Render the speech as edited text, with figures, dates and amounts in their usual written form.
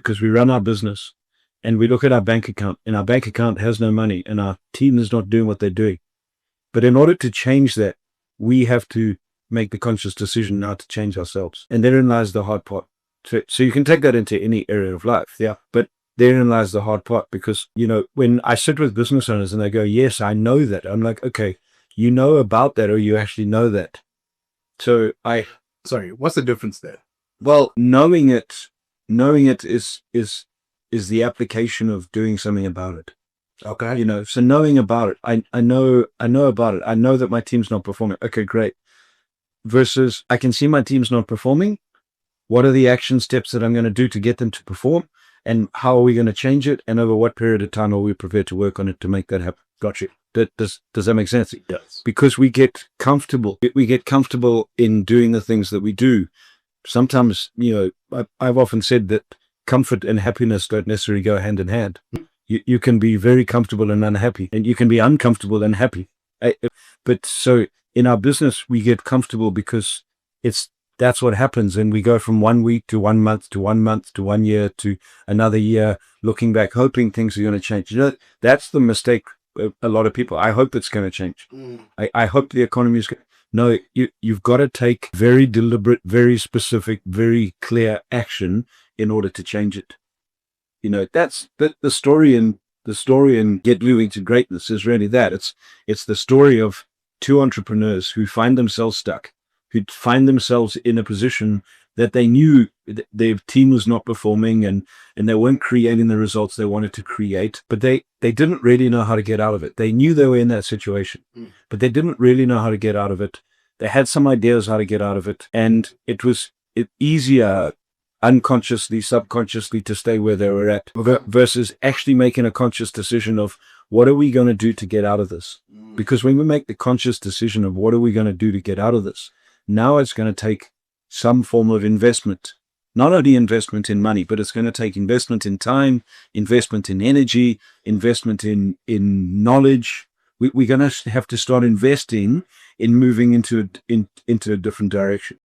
because we run our business and we look at our bank account, and our bank account has no money and our team is not doing what they're doing. But in order to change that, we have to make the conscious decision now to change ourselves. And therein lies the hard part. So you can take that into any area of life. Yeah. But therein lies the hard part, because, when I sit with business owners and they go, yes, I know that. I'm like, okay, you know about that, or you actually know that. So Sorry, what's the difference there? well, knowing it is the application of doing something about it. Okay. So knowing about it, I know about it. I know that my team's not performing. Okay, great. Versus I can see my team's not performing. What are the action steps that I'm going to do to get them to perform? And how are we going to change it? And over what period of time are we prepared to work on it to make that happen? Got you. Does that make sense? Yes. Because we get comfortable. We get comfortable in doing the things that we do. Sometimes, I've often said that comfort and happiness don't necessarily go hand in hand. You can be very comfortable and unhappy, and you can be uncomfortable and happy. But so in our business, we get comfortable because that's what happens. And we go from 1 week to 1 month to 1 month to 1 year to another year, looking back, hoping things are going to change. That's the mistake of a lot of people. I hope it's going to change. I hope the economy is going to. No, you've got to take very deliberate, very specific, very clear action in order to change it. That's the story in Get Moving to Greatness is really that. It's the story of two entrepreneurs who find themselves stuck, who find themselves in a position that they knew their team was not performing and they weren't creating the results they wanted to create, but they didn't really know how to get out of it. They knew they were in that situation, but they didn't really know how to get out of it. They had some ideas how to get out of it, and it was easier unconsciously, subconsciously, to stay where they were at versus actually making a conscious decision of what are we going to do to get out of this? Because when we make the conscious decision of what are we going to do to get out of this, now it's going to take some form of investment, not only investment in money, but it's going to take investment in time, investment in energy, investment in knowledge. We're going to have to start investing in moving into a different direction.